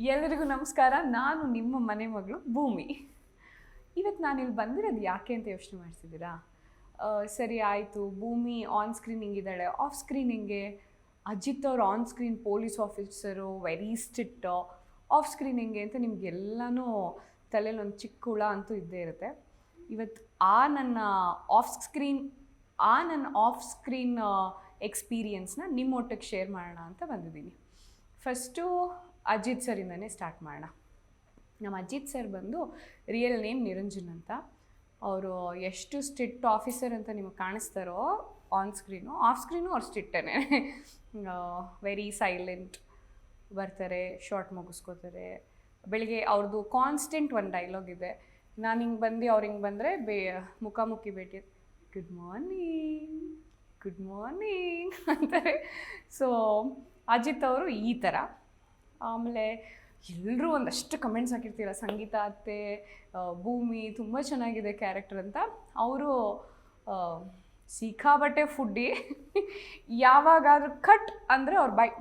ಎಲ್ಲರಿಗೂ ನಮಸ್ಕಾರ. ನಾನು ನಿಮ್ಮ ಮನೆ ಮಗಳು ಭೂಮಿ. ಇವತ್ತು ನಾನಿಲ್ಲಿ ಬಂದಿರೋದು ಯಾಕೆ ಅಂತ ಯೋಚನೆ ಮಾಡ್ತಿದ್ದೀರಾ? ಸರಿ ಆಯಿತು, ಭೂಮಿ ಆನ್ ಸ್ಕ್ರೀನ್ ಹಿಂಗಿದ್ದಾಳೆ, ಆಫ್ ಸ್ಕ್ರೀನ್ ಹಿಂಗೆ. ಅಜಿತ್ ಅವ್ರು on screen police officer, very strict. Off screen ಹಿಂಗೆ ಅಂತ ನಿಮಗೆಲ್ಲನೂ ತಲೆಯಲ್ಲಿ ಒಂದು ಚಿಕ್ಕ ಹುಳ ಅಂತೂ ಇದ್ದೇ ಇರುತ್ತೆ. ಇವತ್ತು ನನ್ನ ಆಫ್ ಸ್ಕ್ರೀನ್ ಎಕ್ಸ್ಪೀರಿಯನ್ಸ್ನ ನಿಮ್ಮೊಟ್ಟಿಗೆ ಶೇರ್ ಮಾಡೋಣ ಅಂತ ಬಂದಿದ್ದೀನಿ. ಫಸ್ಟು ಅಜಿತ್ ಸರಿಂದನೇ ಸ್ಟಾರ್ಟ್ ಮಾಡೋಣ. ನಮ್ಮ ಅಜಿತ್ ಸರ್ ಬಂದು ರಿಯಲ್ ನೇಮ್ ನಿರಂಜನ್ ಅಂತ. ಅವರು ಎಷ್ಟು ಸ್ಟ್ರಿಕ್ಟ್ ಆಫೀಸರ್ ಅಂತ ನಿಮಗೆ ಕಾಣಿಸ್ತಾರೋ ಆನ್ ಸ್ಕ್ರೀನು, ಆಫ್ ಸ್ಕ್ರೀನು ಅವ್ರು ಸ್ಟ್ರಿಕ್ಟೇ. ವೆರಿ ಸೈಲೆಂಟ್, ಬರ್ತಾರೆ, ಶಾರ್ಟ್ ಮುಗಿಸ್ಕೋತಾರೆ. ಬೆಳಿಗ್ಗೆ ಅವ್ರದ್ದು ಕಾನ್ಸ್ಟೆಂಟ್ ಒಂದು ಡೈಲಾಗ್ ಇದೆ, ನಾನು ಹಿಂಗೆ ಬಂದು ಅವ್ರು ಹಿಂಗೆ ಬಂದರೆ ಮುಖಾಮುಖಿ ಭೇಟಿ, ಗುಡ್ ಮಾರ್ನಿಂಗ್ ಅಂತಾರೆ. ಸೊ ಅಜಿತ್ ಅವರು ಈ ಥರ. ಆಮೇಲೆ ಎಲ್ಲರೂ ಒಂದಷ್ಟು ಕಮೆಂಟ್ಸ್ ಹಾಕಿರ್ತೀರ, ಸಂಗೀತ ಅತ್ತೆ, ಭೂಮಿ ತುಂಬ ಚೆನ್ನಾಗಿದೆ ಕ್ಯಾರೆಕ್ಟರ್ ಅಂತ. ಅವರು ಸಿಕ್ಕಾಬಟ್ಟೆ ಫುಡ್ಡಿ. ಯಾವಾಗಾದ್ರೂ ಕಟ್ ಅಂದರೆ ಅವ್ರ ಬಾಯ್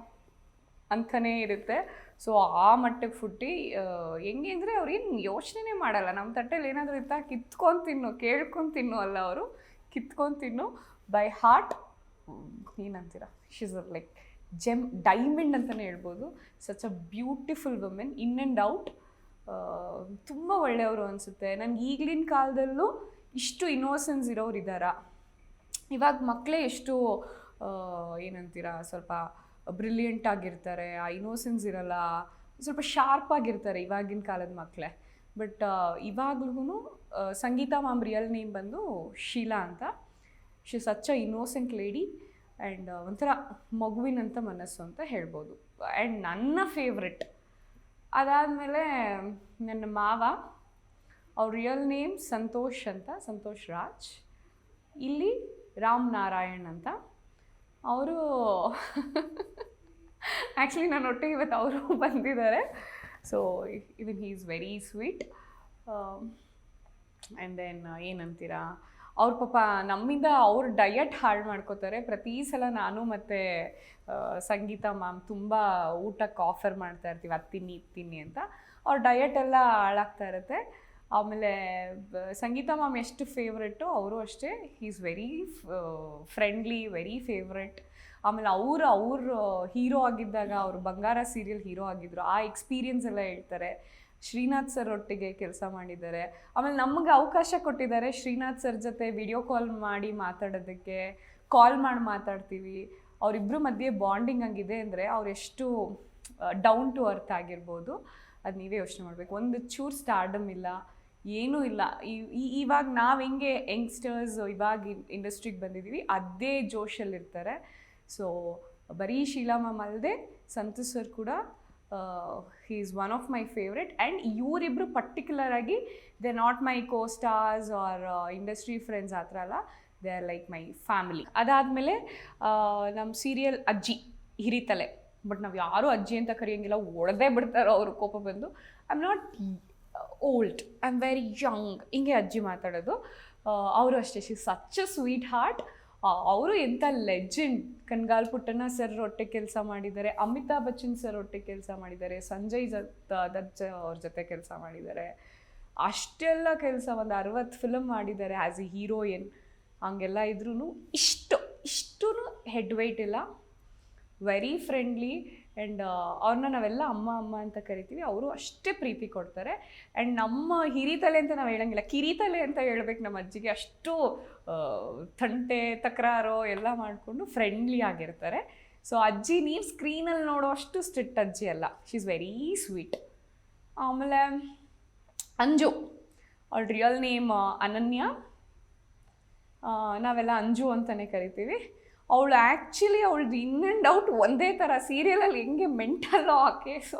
ಅಂತಲೇ ಇರುತ್ತೆ. ಸೊ ಆ ಮಟ್ಟಕ್ಕೆ ಫುಡ್ಡಿ. ಹೆಂಗೆ ಅಂದರೆ ಅವ್ರು ಏನು ಯೋಚನೆ ಮಾಡಲ್ಲ, ನಮ್ಮ ತಟ್ಟೆಲಿ ಏನಾದರೂ ಇರ್ತಾ ಕಿತ್ಕೊಂಡು ತಿನ್ನು, ಕೇಳ್ಕೊಂಡು ತಿನ್ನು ಅಲ್ಲ, ಅವರು ಕಿತ್ಕೊಂಡು ತಿನ್ನು ಬೈ ಹಾರ್ಟ್. ಏನಂತೀರ, ಶೀಸ್ ಲೈಕ್ ಡೈಮಂಡ್ ಅಂತಲೇ ಹೇಳ್ಬೋದು. Such a beautiful women, in and out. ತುಂಬ ಒಳ್ಳೆಯವರು ಅನಿಸುತ್ತೆ. ನನಗೆ ಈಗಲಿನ ಕಾಲದಲ್ಲೂ ಇಷ್ಟು ಇನ್ನೋಸೆನ್ಸ್ ಇರೋರು ಇದ್ದಾರಾ? ಇವಾಗ ಮಕ್ಕಳೇ ಎಷ್ಟು ಏನಂತೀರ, ಸ್ವಲ್ಪ ಬ್ರಿಲಿಯಂಟ್ ಆಗಿರ್ತಾರೆ, ಆ ಇನ್ನೋಸೆನ್ಸ್ ಇರಲ್ಲ, ಸ್ವಲ್ಪ ಶಾರ್ಪ್ ಆಗಿರ್ತಾರೆ ಇವಾಗಿನ ಕಾಲದ ಮಕ್ಕಳೇ. ಬಟ್ ಇವಾಗ್ಲೂ ಸಂಗೀತ ಮ್ಯಾಮ್ ರಿಯಲ್ ನೇಮ್ ಬಂದು ಶೀಲಾ ಅಂತ. She such a innocent lady and ಒಂಥರ ಮಗುವಿನಂಥ ಮನಸ್ಸು ಅಂತ ಹೇಳ್ಬೋದು. ಆ್ಯಂಡ್ ನನ್ನ ಫೇವ್ರೆಟ್ ಅದಾದಮೇಲೆ ನನ್ನ ಮಾವ, ಅವ್ರ ರಿಯಲ್ ನೇಮ್ ಸಂತೋಷ್ ಅಂತ, ಸಂತೋಷ್ ರಾಜ್. ಇಲ್ಲಿ ರಾಮ್ ನಾರಾಯಣ್ ಅಂತ. ಅವರು ಆ್ಯಕ್ಚುಲಿ ನನ್ನ ಒಟ್ಟಿಗೆ ಇವತ್ತು ಅವರು ಬಂದಿದ್ದಾರೆ. So even he is very sweet. And then ಏನಂತೀರಾ, ಅವ್ರ ಪಾಪ ನಮ್ಮಿಂದ ಅವ್ರ ಡಯಟ್ ಹಾಳು ಮಾಡ್ಕೋತಾರೆ. ಪ್ರತಿ ಸಲ ನಾನು ಮತ್ತು ಸಂಗೀತ ಮ್ಯಾಮ್ ತುಂಬ ಊಟಕ್ಕೆ ಆಫರ್ ಮಾಡ್ತಾ ಇರ್ತೀವಿ, ಅದು ತಿನ್ನಿ ಇದು ತಿನ್ನಿ ಅಂತ. ಅವ್ರ ಡಯಟೆಲ್ಲ ಹಾಳಾಗ್ತಾ ಇರುತ್ತೆ. ಆಮೇಲೆ ಸಂಗೀತ ಮ್ಯಾಮ್ ಎಷ್ಟು ಫೇವ್ರೆಟು, ಅವರು ಅಷ್ಟೇ. ಹೀ is very friendly, very favourite. ಆಮೇಲೆ ಅವರು ಹೀರೋ ಆಗಿದ್ದಾಗ, ಅವರು ಬಂಗಾರ ಸೀರಿಯಲ್ ಹೀರೋ ಆಗಿದ್ದರು, ಆ ಎಕ್ಸ್ಪೀರಿಯನ್ಸ್ ಎಲ್ಲ ಹೇಳ್ತಾರೆ. ಶ್ರೀನಾಥ್ ಸರ್ ಒಟ್ಟಿಗೆ ಕೆಲಸ ಮಾಡಿದ್ದಾರೆ. ಆಮೇಲೆ ನಮಗೆ ಅವಕಾಶ ಕೊಟ್ಟಿದ್ದಾರೆ ಶ್ರೀನಾಥ್ ಸರ್ ಜೊತೆ ವಿಡಿಯೋ ಕಾಲ್ ಮಾಡಿ ಮಾತಾಡೋದಕ್ಕೆ. ಕಾಲ್ ಮಾಡಿ ಮಾತಾಡ್ತೀವಿ. ಅವರಿಬ್ಬರು ಮಧ್ಯೆ ಬಾಂಡಿಂಗ್ ಹಂಗಿದೆ ಅಂದರೆ ಅವ್ರು ಎಷ್ಟು ಡೌನ್ ಟು ಅರ್ತ್ ಆಗಿರ್ಬೋದು, ಅದು ನೀವೇ ಯೋಚನೆ ಮಾಡಬೇಕು. ಒಂದು ಚೂರು ಸ್ಟಾರ್ಡಮ್ ಇಲ್ಲ, ಏನೂ ಇಲ್ಲ. ಇವಾಗ ನಾವು ಹೆಂಗೆ ಯಂಗ್ಸ್ಟರ್ಸ್ ಇವಾಗ ಇಂಡಸ್ಟ್ರಿಗೆ ಬಂದಿದ್ದೀವಿ, ಅದೇ ಜೋಶಲ್ಲಿರ್ತಾರೆ. ಸೊ ಬರೀ ಶೀಲಾ ಮ್ಯಾಮ್ ಅಲ್ಲದೆ ಸಂತೋಷ್ ಸರ್ ಕೂಡ he is one of my favorite. And ಇವರಿಬ್ಬರು ಪರ್ಟಿಕ್ಯುಲರ್ ಆಗಿ they not my co stars are industry friends, ಆ ಥರ ಅಲ್ಲ, they are like my family. ಅದಾದಮೇಲೆ ನಮ್ಮ ಸೀರಿಯಲ್ ಅಜ್ಜಿ ಹಿರಿತಲೆ, ಬಟ್ ನಾವು ಯಾರೂ ಅಜ್ಜಿ ಅಂತ ಕರೆಯೋಂಗಿಲ್ಲ, ಒಡೆದೇ ಬಿಡ್ತಾರೋ ಅವರು ಕೋಪ ಬಂದು. I am not old, I am very Young, ಹಿಂಗೆ ಅಜ್ಜಿ ಮಾತಾಡೋದು. ಅವರು ಅಷ್ಟೇ, she such a sweet heart. ಅವರು ಎಂಥ ಲೆಜೆಂಡ್. ಕಣ್ಗಾಲ್ ಪುಟ್ಟಣ್ಣ ಸರ್ ಒಟ್ಟಿಗೆ ಕೆಲಸ ಮಾಡಿದ್ದಾರೆ, ಅಮಿತಾಬ್ ಬಚ್ಚನ್ ಸರ್ ಒಟ್ಟಿಗೆ ಕೆಲಸ ಮಾಡಿದ್ದಾರೆ, ಸಂಜಯ್ ದತ್ ಅವ್ರ ಜೊತೆ ಕೆಲಸ ಮಾಡಿದ್ದಾರೆ. ಅಷ್ಟೆಲ್ಲ ಕೆಲಸ, ಒಂದು 60 ಫಿಲಮ್ ಮಾಡಿದ್ದಾರೆ ಆ್ಯಸ್ ಎ ಹೀರೋಯಿನ್. ಹಂಗೆಲ್ಲ ಇದ್ರೂ ಇಷ್ಟೂ ಹೆಡ್ ವೆಯ್ಟ್ ಇಲ್ಲ. Very friendly. ಆ್ಯಂಡ್ ಅವ್ರನ್ನ ನಾವೆಲ್ಲ ಅಮ್ಮ ಅಮ್ಮ ಅಂತ ಕರಿತೀವಿ, ಅವರು ಅಷ್ಟೇ ಪ್ರೀತಿ ಕೊಡ್ತಾರೆ. ಆ್ಯಂಡ್ ನಮ್ಮ ಹಿರಿತಲೆ ಅಂತ ನಾವು ಹೇಳಂಗಿಲ್ಲ, ಕಿರಿತಲೆ ಅಂತ ಹೇಳ್ಬೇಕು ನಮ್ಮ ಅಜ್ಜಿಗೆ. ಅಷ್ಟು ತಂಟೆ ತಕರಾರು ಎಲ್ಲ ಮಾಡಿಕೊಂಡು ಫ್ರೆಂಡ್ಲಿ ಆಗಿರ್ತಾರೆ. ಸೊ ಅಜ್ಜಿ ನೀವು ಸ್ಕ್ರೀನಲ್ಲಿ ನೋಡೋ ಅಷ್ಟು ಸ್ಟ್ರಿಕ್ಟ್ ಅಜ್ಜಿ ಅಲ್ಲ, ಶಿ ಈಸ್ ವೆರಿ ಸ್ವೀಟ್. ಆಮೇಲೆ ಅಂಜು, ಅವಳ ರಿಯಲ್ ನೇಮ್ ಅನನ್ಯ, ನಾವೆಲ್ಲ ಅಂಜು ಅಂತಲೇ ಕರಿತೀವಿ. ಅವಳು ಆ್ಯಕ್ಚುಲಿ ಅವಳದು ಇನ್ ಆ್ಯಂಡ್ ಔಟ್ ಒಂದೇ ಥರ. ಸೀರಿಯಲಲ್ಲಿ ಹೆಂಗೆ ಮೆಂಟಲ್ಲೋ ಆಕೆ, ಸೊ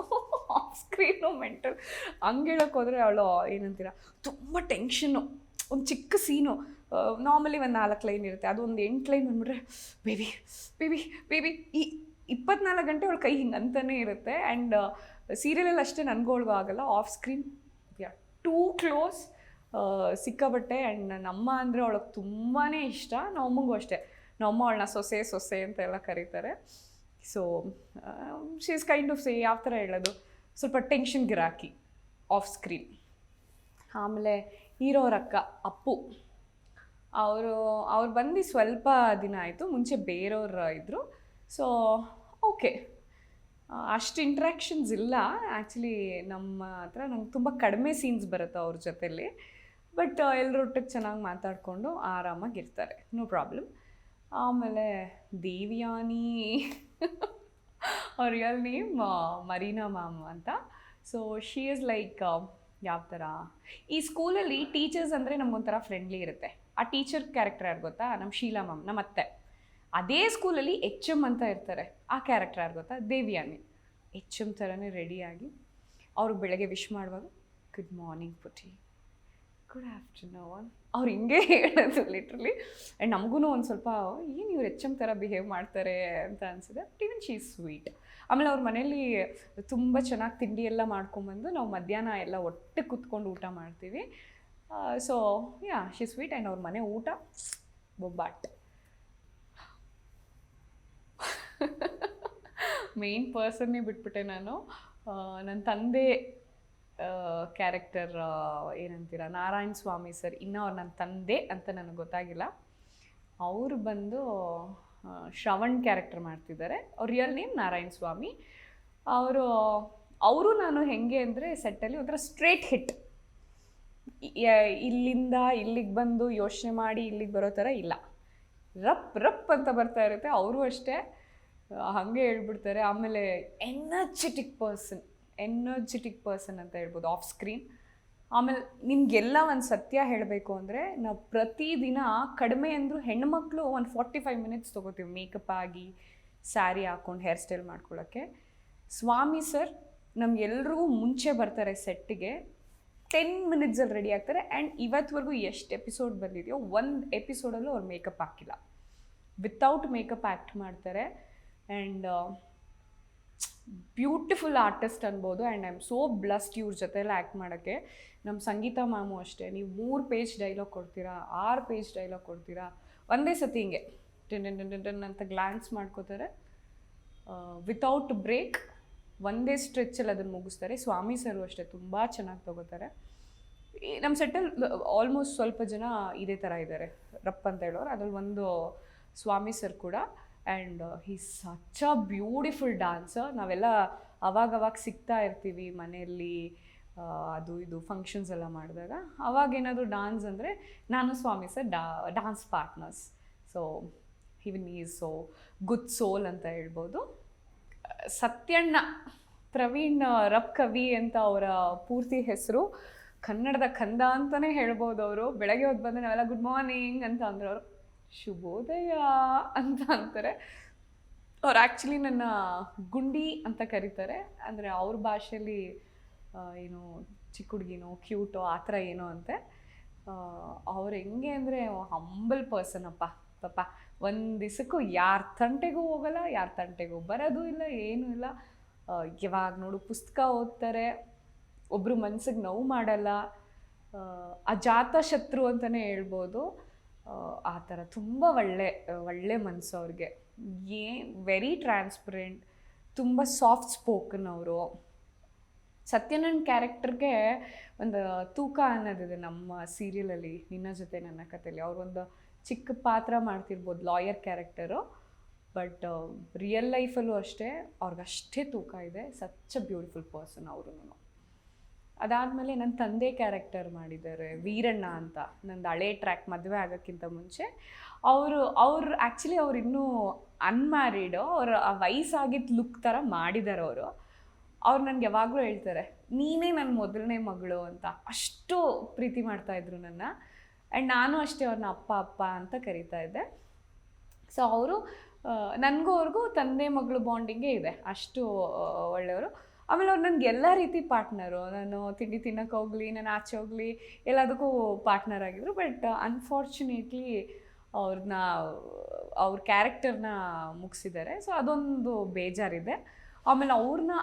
ಆಫ್ ಸ್ಕ್ರೀನು ಮೆಂಟಲ್. ಹಂಗೆ ಹೇಳೋಕೆ ಹೋದರೆ ಅವಳು ಏನಂತೀರ, ತುಂಬ ಟೆನ್ಷನ್ನು. ಒಂದು ಚಿಕ್ಕ ಸೀನು ನಾರ್ಮಲಿ ಒಂದು 4 ಲೈನ್ ಇರುತ್ತೆ, ಅದು ಒಂದು 8 ಲೈನ್ ಬಂದ್ಬಿಟ್ರೆ ಬೇಬಿ ಬೇಬಿ ಬೇಬಿ, ಈ 24 ಗಂಟೆ ಅವಳ ಕೈ ಹಿಂಗೆ ಅಂತಲೇ ಇರುತ್ತೆ. ಆ್ಯಂಡ್ ಸೀರಿಯಲಲ್ಲಿ ಅಷ್ಟೇ ನನಗೂ ಆಗಲ್ಲ, off screen we are two close, ಸಿಕ್ಕಾಬಟ್ಟೆ. ಆ್ಯಂಡ್ ನನ್ನಮ್ಮ ಅಂದರೆ ಅವಳಿಗೆ ತುಂಬಾ ಇಷ್ಟ, ನಮ್ಮಮ್ಮಗೂ ಅಷ್ಟೇ. ನಮ್ಮಮ್ಮ ಅವಳನ್ನ ಸೊಸೆ ಅಂತ ಎಲ್ಲ ಕರೀತಾರೆ. So she is kind of ಯಾವ ಥರ ಹೇಳೋದು, ಸ್ವಲ್ಪ ಟೆನ್ಷನ್ ಗಿರಾಕಿ ಆಫ್ ಸ್ಕ್ರೀನ್. ಆಮೇಲೆ ಹೀರೋರ ಅಕ್ಕ ಅಪ್ಪು, ಅವ್ರು ಬಂದು ಸ್ವಲ್ಪ ದಿನ ಆಯಿತು, ಮುಂಚೆ ಬೇರೆಯವ್ರು ಇದ್ದರು. ಸೊ ಓಕೆ, ಅಷ್ಟು ಇಂಟ್ರ್ಯಾಕ್ಷನ್ಸ್ ಇಲ್ಲ ಆ್ಯಕ್ಚುಲಿ ನಮ್ಮ ಹತ್ರ. ನಂಗೆ ತುಂಬ ಕಡಿಮೆ ಸೀನ್ಸ್ ಬರುತ್ತೆ ಅವ್ರ ಜೊತೆಲಿ, ಬಟ್ ಎಲ್ಲರೊಟ್ಟಿಗೆ ಚೆನ್ನಾಗಿ ಮಾತಾಡಿಕೊಂಡು ಆರಾಮಾಗಿರ್ತಾರೆ, ನೋ ಪ್ರಾಬ್ಲಮ್. ಆಮೇಲೆ ದೇವ್ಯಾನಿ ಅವ್ರ ರಿಯಲ್ ನೇಮ್ ಮರೀನಾ ಮ್ಯಾಮ್ ಅಂತ. ಸೊ ಶಿ ಈಸ್ ಲೈಕ್ ಯಾವ ಥರ, ಈ ಸ್ಕೂಲಲ್ಲಿ ಟೀಚರ್ಸ್ ಅಂದರೆ ನಮಗೊಂಥರ ಫ್ರೆಂಡ್ಲಿ ಇರುತ್ತೆ. ಆ ಟೀಚರ್ ಕ್ಯಾರೆಕ್ಟರ್ ಯಾರು ಗೊತ್ತಾ, ನಮ್ಮ ಶೀಲಾ ಮ್ಯಾಮ್, ನಮ್ಮ ಅತ್ತೆ. ಅದೇ ಸ್ಕೂಲಲ್ಲಿ ಎಚ್ ಎಮ್ ಅಂತ ಇರ್ತಾರೆ, ಆ ಕ್ಯಾರೆಕ್ಟರ್ ಯಾರು ಗೊತ್ತಾ, ದೇವ್ಯಾನಿ. ಎಚ್ ಎಮ್ ಥರನೇ ರೆಡಿಯಾಗಿ ಅವ್ರಿಗೆ ಬೆಳಗ್ಗೆ ವಿಶ್ ಮಾಡುವಾಗ ಗುಡ್ ಮಾರ್ನಿಂಗ್ ಪುಟಿ, ಗುಡ್ ಆಫ್ಟರ್ನೂನ್, ಅವ್ರು ಹಿಂಗೆ ಹೇಳೋದು ಲಿಟ್ರಲಿ. ಆ್ಯಂಡ್ ನಮಗೂ ಒಂದು ಸ್ವಲ್ಪ ಏನು ಇವ್ರು ಎಚ್ ಎಮ್ ಥರ ಬಿಹೇವ್ ಮಾಡ್ತಾರೆ ಅಂತ ಅನಿಸಿದೆ. But even she sweet. ಆಮೇಲೆ ಅವ್ರ ಮನೇಲಿ ತುಂಬ ಚೆನ್ನಾಗಿ ತಿಂಡಿ ಎಲ್ಲ ಮಾಡ್ಕೊಂಬಂದು ನಾವು ಮಧ್ಯಾಹ್ನ ಎಲ್ಲ ಒಟ್ಟಿಗೆ ಕೂತ್ಕೊಂಡು ಊಟ ಮಾಡ್ತೀವಿ. So yeah, she sweet. And ಅವ್ರ ಮನೆ ಊಟ ಬೊಬ್ಬಾಟ್. ಮೇನ್ ಪರ್ಸನ್ನೇ ಬಿಟ್ಬಿಟ್ಟೆ ನಾನು. ನನ್ನ ತಂದೆ ಕ್ಯಾರೆಕ್ಟರ್ ಏನಂತೀರ, ನಾರಾಯಣ ಸ್ವಾಮಿ ಸರ್, ಇನ್ನೂ ಅವ್ರು ನನ್ನ ತಂದೆ ಅಂತ ನನಗೆ ಗೊತ್ತಾಗಿಲ್ಲ. ಅವರು ಬಂದು ಶ್ರವಣ್ ಕ್ಯಾರೆಕ್ಟರ್ ಮಾಡ್ತಿದ್ದಾರೆ. ಅವ್ರ ರಿಯಲ್ ನೇಮ್ ನಾರಾಯಣ ಸ್ವಾಮಿ. ಅವರು ನಾನು ಹೆಂಗೆ ಅಂದರೆ ಸೆಟ್ಟಲ್ಲಿ ಒಂಥರ ಸ್ಟ್ರೇಟ್ ಹಿಟ್, ಇಲ್ಲಿಂದ ಇಲ್ಲಿಗೆ ಬಂದು ಯೋಚನೆ ಮಾಡಿ ಇಲ್ಲಿಗೆ ಬರೋ ಥರ ಇಲ್ಲ, ರಪ್ ರಪ್ ಅಂತ ಬರ್ತಾ ಇರುತ್ತೆ. ಅವರು ಅಷ್ಟೇ ಹಾಗೆ ಹೇಳ್ಬಿಡ್ತಾರೆ. ಆಮೇಲೆ ಎನರ್ಜೆಟಿಕ್ ಪರ್ಸನ್ ಅಂತ ಹೇಳ್ಬೋದು ಆಫ್ ಸ್ಕ್ರೀನ್. ಆಮೇಲೆ ನಿಮಗೆಲ್ಲ ಒಂದು ಸತ್ಯ ಹೇಳಬೇಕು ಅಂದರೆ, ನಾವು ಪ್ರತಿದಿನ ಕಡಿಮೆ ಅಂದರೂ ಹೆಣ್ಮಕ್ಳು ಒಂದು 45 ಮಿನಿಟ್ಸ್ ತೊಗೋತೀವಿ ಮೇಕಪ್ ಆಗಿ, ಸ್ಯಾರಿ ಹಾಕ್ಕೊಂಡು ಹೇರ್ ಸ್ಟೈಲ್ ಮಾಡ್ಕೊಳ್ಳೋಕ್ಕೆ. ಸ್ವಾಮಿ ಸರ್ ನಮಗೆಲ್ರಿಗೂ ಮುಂಚೆ ಬರ್ತಾರೆ ಸೆಟ್ಟಿಗೆ, 10 ಮಿನಿಟ್ಸಲ್ಲಿ ರೆಡಿ ಆಗ್ತಾರೆ. ಆ್ಯಂಡ್ ಇವತ್ತುವರೆಗೂ ಎಷ್ಟು ಎಪಿಸೋಡ್ ಬಂದಿದೆಯೋ ಒಂದು ಎಪಿಸೋಡಲ್ಲೂ ಅವ್ರು ಮೇಕಪ್ ಹಾಕಿಲ್ಲ, ವಿತೌಟ್ ಮೇಕಪ್ ಆ್ಯಕ್ಟ್ ಮಾಡ್ತಾರೆ. ಆ್ಯಂಡ್ ಬ್ಯೂಟಿಫುಲ್ ಆರ್ಟಿಸ್ಟ್ ಅನ್ಬೋದು. And I am so blessed ಇವ್ರ ಜೊತೆಲ್ಲ ಆ್ಯಕ್ಟ್ ಮಾಡೋಕ್ಕೆ. ನಮ್ಮ ಸಂಗೀತ ಮ್ಯಾಮು ಅಷ್ಟೇ, ನೀವು 3 ಪೇಜ್ ಡೈಲಾಗ್ ಕೊಡ್ತೀರಾ, 6 ಪೇಜ್ ಡೈಲಾಗ್ ಕೊಡ್ತೀರಾ, ಒಂದೇ ಸತಿ ಹಿಂಗೆ ಟನ್ ಅಂತ ಗ್ಲಾನ್ಸ್ ಮಾಡ್ಕೋತಾರೆ, ವಿತೌಟ್ ಬ್ರೇಕ್ ಒಂದೇ ಸ್ಟ್ರೆಚ್ಚಲ್ಲಿ ಅದನ್ನು ಮುಗಿಸ್ತಾರೆ. ಸ್ವಾಮಿ ಸರು ಅಷ್ಟೇ ತುಂಬ ಚೆನ್ನಾಗಿ ತೊಗೋತಾರೆ. ನಮ್ಮ ಸೆಟ್ಟಲ್ಲಿ ಆಲ್ಮೋಸ್ಟ್ ಸ್ವಲ್ಪ ಜನ ಇದೇ ಥರ ಇದ್ದಾರೆ, ರಪ್ ಅಂತ ಹೇಳೋರು. ಅದ್ರಲ್ಲಿ ಒಂದು ಸ್ವಾಮಿ ಸರ್ ಕೂಡ. And he such a beautiful dancer. ನಾವೆಲ್ಲ ಅವಾಗವಾಗ ಸಿಗ್ತಾ ಇರ್ತೀವಿ ಮನೆಯಲ್ಲಿ, ಅದು ಇದು ಫಂಕ್ಷನ್ಸ್ ಎಲ್ಲ ಮಾಡಿದಾಗ. ಅವಾಗೇನಾದರೂ ಡಾನ್ಸ್ ಅಂದರೆ ನಾನು Swami sir dance partners. So even is so good soul ಅಂತ ಹೇಳ್ಬೋದು. ಸತ್ಯಣ್ಣ ಪ್ರವೀಣ್ ರಪ್ ಕವಿ ಅಂತ ಅವರ ಪೂರ್ತಿ ಹೆಸರು. ಕನ್ನಡದ ಕಂದ ಅಂತಲೇ ಹೇಳ್ಬೋದು. ಅವರು ಬೆಳಗ್ಗೆ ಹೊತ್ತು ಬಂದರೆ ನಾವೆಲ್ಲ ಗುಡ್ ಮಾರ್ನಿಂಗ್ ಅಂತ ಅಂದ್ರೆ ಅವರು ಶುಭೋದಯ ಅಂತ ಅಂತಾರೆ. ಅವ್ರು ಆ್ಯಕ್ಚುಲಿ ನನ್ನ ಗುಂಡಿ ಅಂತ ಕರೀತಾರೆ. ಅಂದರೆ ಅವ್ರ ಭಾಷೆಯಲ್ಲಿ ಏನು ಚಿಕ್ಕ ಹುಡುಗಿನೋ ಕ್ಯೂಟೋ ಆ ಥರ ಏನೋ ಅಂತೆ. ಅವ್ರು ಹೆಂಗೆ ಅಂದರೆ ಹಂಬಲ್ ಪರ್ಸನ್ ಅಪ್ಪ ಪಾಪ. ಒಂದು ದಿವಸಕ್ಕೂ ಯಾರ ತಂಟೆಗೂ ಹೋಗಲ್ಲ, ಯಾರ ತಂಟೆಗೂ ಬರೋದು ಇಲ್ಲ, ಏನೂ ಇಲ್ಲ. ಯಾವಾಗ ನೋಡು ಪುಸ್ತಕ ಓದ್ತಾರೆ, ಒಬ್ಬರು ಮನ್ಸಿಗೆ ನೋವು ಮಾಡಲ್ಲ. ಅಜಾತ ಶತ್ರು ಅಂತಲೇ ಹೇಳ್ಬೋದು. ಆ ಥರ ತುಂಬ ಒಳ್ಳೆ ಮನಸ್ಸು ಅವ್ರಿಗೆ. ವೆರಿ ಟ್ರಾನ್ಸ್ಪರೆಂಟ್, ತುಂಬ ಸಾಫ್ಟ್ ಸ್ಪೋಕನ್ ಅವರು. ಸತ್ಯನನ್ ಕ್ಯಾರೆಕ್ಟರ್ಗೆ ಒಂದು ತೂಕ ಅನ್ನೋದಿದೆ ನಮ್ಮ ಸೀರಿಯಲಲ್ಲಿ, ನಿನ್ನ ಜೊತೆ ನನ್ನ ಕಥೆಯಲ್ಲಿ. ಅವ್ರೊಂದು ಚಿಕ್ಕ ಪಾತ್ರ ಮಾಡ್ತಿರ್ಬೋದು, ಲಾಯರ್ ಕ್ಯಾರೆಕ್ಟರು. ಬಟ್ ರಿಯಲ್ ಲೈಫಲ್ಲೂ ಅಷ್ಟೇ ಅವ್ರಿಗಷ್ಟೇ ತೂಕ ಇದೆ. ಸಚ್ ಅ ಬ್ಯೂಟಿಫುಲ್ ಪರ್ಸನ್ ಅವರು. ಅದಾದಮೇಲೆ ನನ್ನ ತಂದೆ ಕ್ಯಾರೆಕ್ಟರ್ ಮಾಡಿದ್ದಾರೆ ವೀರಣ್ಣ ಅಂತ, ನಂದು ಹಳೆ ಟ್ರ್ಯಾಕ್ ಮದುವೆ ಆಗೋಕ್ಕಿಂತ ಮುಂಚೆ. ಅವರು ಆ್ಯಕ್ಚುಲಿ ಅವ್ರು ಇನ್ನೂ ಅನ್ಮ್ಯಾರಿಡು. ಅವರು ಆ ವಯಸ್ಸಾಗಿದ್ದ ಲುಕ್ ಥರ ಮಾಡಿದ್ದಾರೆ ಅವರು. ಅವ್ರು ನನಗೆ ಯಾವಾಗಲೂ ಹೇಳ್ತಾರೆ, ನೀನೇ ನನ್ನ ಮೊದಲನೇ ಮಗಳು ಅಂತ. ಅಷ್ಟು ಪ್ರೀತಿ ಮಾಡ್ತಾಯಿದ್ರು ನನ್ನ. ಆ್ಯಂಡ್ ನಾನು ಅಷ್ಟೇ ಅವ್ರನ್ನ ಅಪ್ಪ ಅಂತ ಕರೀತಾ ಇದ್ದೆ. ಸೊ ಅವರು ನನಗೂ ಅವ್ರಿಗೂ ತಂದೆ ಮಗಳು ಬಾಂಡಿಂಗೇ ಇದೆ, ಅಷ್ಟು ಒಳ್ಳೆಯವರು. ಆಮೇಲೆ ಅವ್ರು ನನಗೆ ಎಲ್ಲ ರೀತಿ ಪಾರ್ಟ್ನರು. ನಾನು ತಿಂಡಿ ತಿನ್ನೋಕೆ ಹೋಗಲಿ, ನಾನು ಆಚೆ ಹೋಗಲಿ, ಎಲ್ಲದಕ್ಕೂ ಪಾರ್ಟ್ನರ್ ಆಗಿದ್ರು. ಬಟ್ ಅನ್ಫಾರ್ಚುನೇಟ್ಲಿ ಅವ್ರ ಕ್ಯಾರೆಕ್ಟರ್ನ ಮುಗಿಸಿದ್ದಾರೆ. ಸೊ ಅದೊಂದು ಬೇಜಾರಿದೆ. ಆಮೇಲೆ ಅವ್ರನ್ನ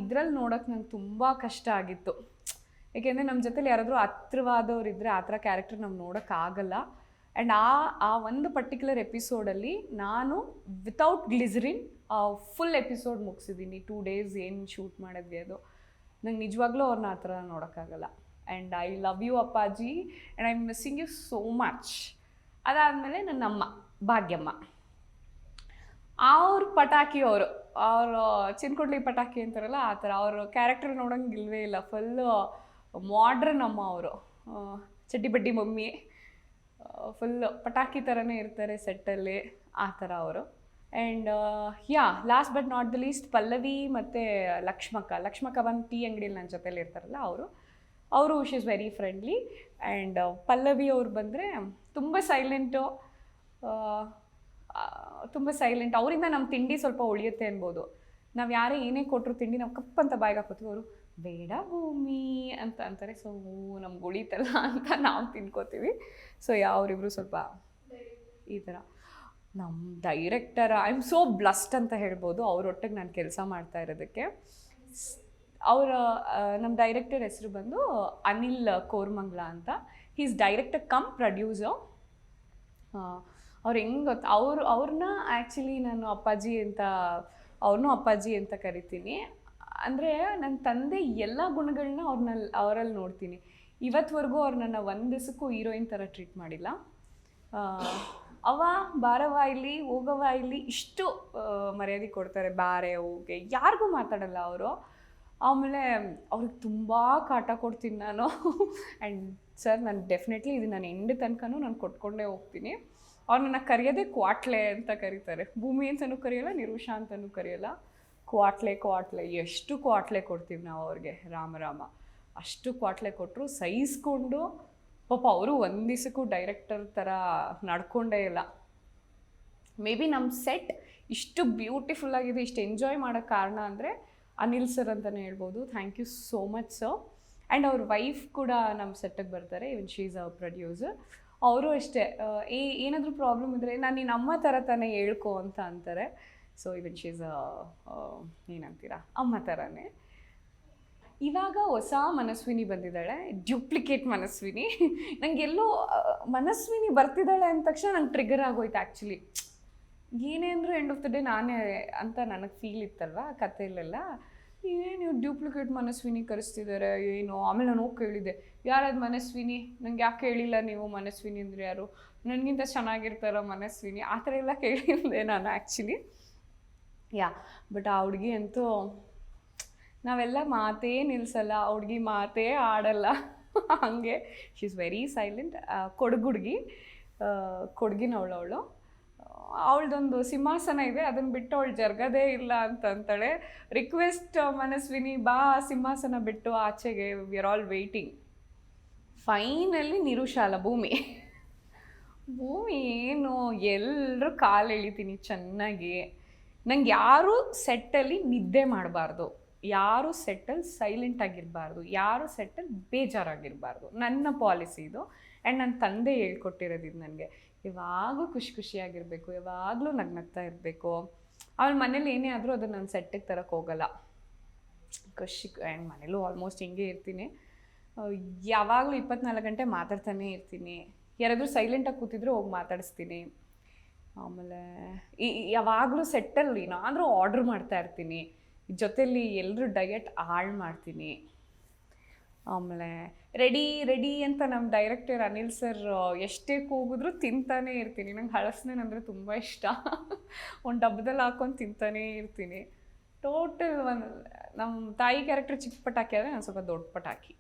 ಇದ್ರಲ್ಲಿ ನೋಡೋಕೆ ನಂಗೆ ತುಂಬ ಕಷ್ಟ ಆಗಿತ್ತು. ಏಕೆಂದರೆ ನಮ್ಮ ಜೊತೆಲಿ ಯಾರಾದರೂ ಹತ್ರವಾದವ್ರು ಇದ್ದರೆ ಆ ಥರ ಕ್ಯಾರೆಕ್ಟರ್ ನಾವು ನೋಡೋಕ್ಕಾಗಲ್ಲ. ಆ್ಯಂಡ್ ಆ ಒಂದು ಪರ್ಟಿಕ್ಯುಲರ್ ಎಪಿಸೋಡಲ್ಲಿ ನಾನು ವಿತೌಟ್ ಗ್ಲಿಸರಿನ್ ಫುಲ್ ಎಪಿಸೋಡ್ ಮುಗಿಸಿದ್ದೀನಿ. 2 ಡೇಸ್ ಏನು ಶೂಟ್ ಮಾಡಿದ್ವಿ ಅದು. ನಂಗೆ ನಿಜವಾಗ್ಲೂ ಅವ್ರನ್ನ ಆ ಥರ ನೋಡೋಕ್ಕಾಗಲ್ಲ. And I love you Appaji and I am missing you so much. ಅದಾದಮೇಲೆ ನನ್ನ ಅಮ್ಮ ಭಾಗ್ಯಮ್ಮ, ಅವ್ರ ಪಟಾಕಿ ಅವರು ಚಿನ್ಕೊಡ್ಲಿ ಪಟಾಕಿ ಅಂತಾರಲ್ಲ ಆ ಥರ. ಅವ್ರ ಕ್ಯಾರೆಕ್ಟರ್ ನೋಡೋಂಗೆ ಇಲ್ಲವೇ ಇಲ್ಲ, ಫುಲ್ಲು ಮಾಡ್ರನ್ ಅಮ್ಮ ಅವರು. ಚಡ್ಡಿ ಬಡ್ಡಿ ಮಮ್ಮಿ, ಫುಲ್ಲು ಪಟಾಕಿ ಥರನೇ ಇರ್ತಾರೆ ಸೆಟ್ಟಲ್ಲಿ, ಆ ಥರ ಅವರು. And last but not the least Pallavi ಮತ್ತು ಲಕ್ಷ್ಮಕ್ಕ ಬಂದು ಟೀ ಅಂಗಡಿಯಲ್ಲಿ ನನ್ನ ಜೊತೆಲಿ ಇರ್ತಾರಲ್ಲ ಅವರು she is very friendly. And Pallavi ಅವ್ರು ಬಂದರೆ ತುಂಬ ಸೈಲೆಂಟು, ಅವರಿಂದ ನಮ್ಮ ತಿಂಡಿ ಸ್ವಲ್ಪ ಉಳಿಯುತ್ತೆ ಅನ್ಬೋದು. ನಾವು ಯಾರೇ ಏನೇ ಕೊಟ್ಟರು ತಿಂಡಿ ನಾವು ಕಪ್ಪಂತ ಬಾಯಿಗೆ ಹಾಕೋತೀವಿ, ಅವರು ಬೇಡ ಭೂಮಿ ಅಂತ ಅಂತಾರೆ. ಸೊ ನಮ್ಗೆ ಉಳಿತಲ್ಲ ಅಂತ ನಾವು ತಿನ್ಕೋತೀವಿ. ಸೊ ಅವರಿಬ್ರು ಸ್ವಲ್ಪ ಈ ಥರ. ನಮ್ಮ director I am so blessed ಅಂತ ಹೇಳ್ಬೋದು, ಅವರೊಟ್ಟಿಗೆ ನಾನು ಕೆಲಸ ಮಾಡ್ತಾ ಇರೋದಕ್ಕೆ. ನಮ್ಮ ಡೈರೆಕ್ಟರ್ ಹೆಸರು ಬಂದು ಅನಿಲ್ ಕೋರ್ಮಂಗ್ಲ ಅಂತ. He is director come producer. ಅವ್ರು ಹೆಂಗೆ ಗೊತ್ತು, ಅವ್ರನ್ನ ಆ್ಯಕ್ಚುಲಿ ನಾನು ಅವ್ರನ್ನೂ ಅಪ್ಪಾಜಿ ಅಂತ ಕರಿತೀನಿ. ಅಂದರೆ ನನ್ನ ತಂದೆ ಎಲ್ಲ ಗುಣಗಳನ್ನ ಅವರಲ್ಲಿ ನೋಡ್ತೀನಿ. ಇವತ್ತುವರೆಗೂ ಅವ್ರು ನನ್ನ ಒಂದು ದಿವಸಕ್ಕೂ ಹೀರೋಯಿನ್ ಥರ ಟ್ರೀಟ್ ಮಾಡಿಲ್ಲ. ಬಾರವ ಇಲ್ಲಿ ಹೋಗವ ಇಲ್ಲಿ ಇಷ್ಟು ಮರ್ಯಾದೆ ಕೊಡ್ತಾರೆ. ಬಾರೆ ಹೋಗೆ ಯಾರಿಗೂ ಮಾತಾಡಲ್ಲ ಅವರು. ಆಮೇಲೆ ಅವ್ರಿಗೆ ತುಂಬ ಕಾಟ ಕೊಡ್ತೀನಿ ನಾನು. ಆ್ಯಂಡ್ ಸರ್, ನಾನು ಡೆಫಿನೆಟ್ಲಿ ಇದು ನಾನು ಎಂಡ್ ತನಕನೂ ನಾನು ಕೊಟ್ಕೊಂಡೇ ಹೋಗ್ತೀನಿ. ಅವ್ರು ನನ್ನ ಕರೆಯೋದೇ ಕ್ವಾಟ್ಲೆ ಅಂತ ಕರೀತಾರೆ. ಭೂಮಿ ಅಂತಲೂ ಕರೆಯೋಲ್ಲ, ನಿರುಷಾ ಅಂತಲೂ ಕರೆಯೋಲ್ಲ, ಕ್ವಾಟ್ಲೆ. ಎಷ್ಟು ಕ್ವಾಟ್ಲೆ ಕೊಡ್ತೀವಿ ನಾವು ಅವ್ರಿಗೆ, ರಾಮ ಅಷ್ಟು ಕ್ವಾಟ್ಲೆ ಕೊಟ್ಟರು ಸಹಿಸ್ಕೊಂಡು. ಪಾಪ ಅವರು ಒಂದು ದಿವಸಕ್ಕೂ ಡೈರೆಕ್ಟರ್ ಥರ ನಡ್ಕೊಂಡೇ ಇಲ್ಲ. ಮೇ ಬಿ ನಮ್ಮ ಸೆಟ್ ಇಷ್ಟು ಬ್ಯೂಟಿಫುಲ್ಲಾಗಿದೆ, ಇಷ್ಟು ಎಂಜಾಯ್ ಮಾಡೋಕ್ಕೆ ಕಾರಣ ಅಂದರೆ ಅನಿಲ್ ಸರ್ ಅಂತಲೇ ಹೇಳ್ಬೋದು. Thank you so much sir. And ಅವ್ರ ವೈಫ್ ಕೂಡ ನಮ್ಮ ಸೆಟ್ಟಿಗೆ ಬರ್ತಾರೆ, ಇವನ್ ಶೀ ಈಸ್ ಅ ಪ್ರೊಡ್ಯೂಸರ್. ಅವರು ಅಷ್ಟೇ, ಏನಾದರೂ ಪ್ರಾಬ್ಲಮ್ ಇದ್ದರೆ ನಾನು ನಿನ್ನ ಅಮ್ಮ ಥರ ತಾನೇ ಹೇಳ್ಕೊ ಅಂತ ಅಂತಾರೆ. ಸೊ ಇವನ್ ಶೀ ಈಸ್ ಏನಂತೀರಾ, ಅಮ್ಮ ಥರನೇ. ಇವಾಗ ಹೊಸ ಮನಸ್ವಿನಿ ಬಂದಿದ್ದಾಳೆ, ಡ್ಯೂಪ್ಲಿಕೇಟ್ ಮನಸ್ವಿನಿ. ನನಗೆಲ್ಲೋ ಮನಸ್ವಿನಿ ಬರ್ತಿದ್ದಾಳೆ ಅಂದ ತಕ್ಷಣ ನಂಗೆ ಟ್ರಿಗರ್ ಆಗೋಯ್ತು ಆ್ಯಕ್ಚುಲಿ. ಏನೇ ಅಂದರೂ ಎಂಡ್ ಆಫ್ ದ ಡೇ ನಾನೇ ಅಂತ ನನಗೆ ಫೀಲ್ ಇತ್ತಲ್ವ ಕಥೆಯಲ್ಲೆಲ್ಲ. ಏನು ಡ್ಯೂಪ್ಲಿಕೇಟ್ ಮನಸ್ವಿನಿ ಕರೆಸ್ತಿದ್ದಾರೆ ಏನು. ಆಮೇಲೆ ನಾನು ಹೋಗಿ ಕೇಳಿದ್ದೆ, ಯಾರದು ಮನಸ್ವಿನಿ, ನಂಗೆ ಯಾಕೆ ಹೇಳಿಲ್ಲ ನೀವು ಮನಸ್ವಿನಿ ಅಂದರೆ ಯಾರು, ನನಗಿಂತ ಚೆನ್ನಾಗಿರ್ತಾರೋ ಮನಸ್ವಿನಿ, ಆ ಥರ ಎಲ್ಲ ಕೇಳಿದ್ದೆ ನಾನು ಆ್ಯಕ್ಚುಲಿ. ಬಟ್ ಆ ಹುಡುಗಿ ಅಂತೂ ನಾವೆಲ್ಲ ಮಾತೇ ನಿಲ್ಲಿಸಲ್ಲ, ಆ ಹುಡುಗಿ ಮಾತೇ ಆಡಲ್ಲ ಹಾಗೆ. She is very silent. ಕೊಡಗಿನವಳು. ಅವಳದೊಂದು ಸಿಂಹಾಸನ ಇದೆ, ಅದನ್ನು ಬಿಟ್ಟು ಅವಳು ಜರ್ಗದೇ ಇಲ್ಲ ಅಂತ ಅಂತಾಳೆ. ರಿಕ್ವೆಸ್ಟ್ ಮನಸ್ವಿನಿ ಬಾ ಸಿಂಹಾಸನ ಬಿಟ್ಟು ಆಚೆಗೆ, we are all waiting. Finally Nirusha ಅಲ್ಲ ಭೂಮಿ ಏನು ಎಲ್ಲರೂ ಕಾಲು ಎಳಿತೀನಿ ಚೆನ್ನಾಗಿ. ನಂಗೆ ಯಾರೂ ಸೆಟ್ಟಲ್ಲಿ ನಿದ್ದೆ ಮಾಡಬಾರ್ದು, ಯಾರು ಸೆಟ್ಟಲ್ಲಿ ಸೈಲೆಂಟ್ ಆಗಿರಬಾರ್ದು, ಯಾರು ಸೆಟ್ಟಲ್ಲಿ ಬೇಜಾರಾಗಿರಬಾರ್ದು. ನನ್ನ ಪಾಲಿಸಿ ಇದು. ಆ್ಯಂಡ್ ನನ್ನ ತಂದೆ ಹೇಳ್ಕೊಟ್ಟಿರೋದು ಇದು ನನಗೆ. ಯಾವಾಗಲೂ ಖುಷಿಯಾಗಿರಬೇಕು, ಯಾವಾಗಲೂ ನಗ್ನಗ್ತಾ ಇರಬೇಕು. ಆಮೇಲೆ ಮನೇಲಿ ಏನೇ ಆದರೂ ಅದನ್ನು ನಾನು ಸೆಟ್ಟಿಗೆ ತರಕ್ಕೆ ಹೋಗಲ್ಲ. ಆ್ಯಂಡ್ ಮನೇಲೂ ಆಲ್ಮೋಸ್ಟ್ ಹಿಂಗೆ ಇರ್ತೀನಿ. ಯಾವಾಗಲೂ 24 ಗಂಟೆ ಮಾತಾಡ್ತಾನೇ ಇರ್ತೀನಿ. ಯಾರಾದರೂ ಸೈಲೆಂಟಾಗಿ ಕೂತಿದ್ರು ಹೋಗಿ ಮಾತಾಡಿಸ್ತೀನಿ. ಆಮೇಲೆ ಯಾವಾಗಲೂ ಸೆಟ್ಟಲ್ಲಿ ಏನಾದರೂ ಆರ್ಡ್ರ್ ಮಾಡ್ತಾ ಇರ್ತೀನಿ, ಜೊತೆಯಲ್ಲಿ ಎಲ್ಲರೂ ಡಯಟ್ ಹಾಳು ಮಾಡ್ತೀನಿ. ಆಮೇಲೆ ರೆಡಿ ಅಂತ ನಮ್ಮ ಡೈರೆಕ್ಟರ್ ಅನಿಲ್ ಸರ್ ಎಷ್ಟೇ ಕೂಗಿದ್ರು ತಿಂತಾನೇ ಇರ್ತೀನಿ. ನಂಗೆ ಹಳಸ್ನೇನಂದರೆ ತುಂಬ ಇಷ್ಟ. ಒಂದು ಡಬ್ಬದಲ್ಲಿ ಹಾಕ್ಕೊಂಡು ತಿಂತಾನೇ ಇರ್ತೀನಿ. ಟೋಟಲ್ ನಮ್ಮ ತಾಯಿ ಕ್ಯಾರೆಕ್ಟರ್ ಚಿಕ್ಕ ಪಟಾಕಿ ಆದರೆ ನಾನು ಸ್ವಲ್ಪ ದೊಡ್ಡ ಪಟಾಕಿ.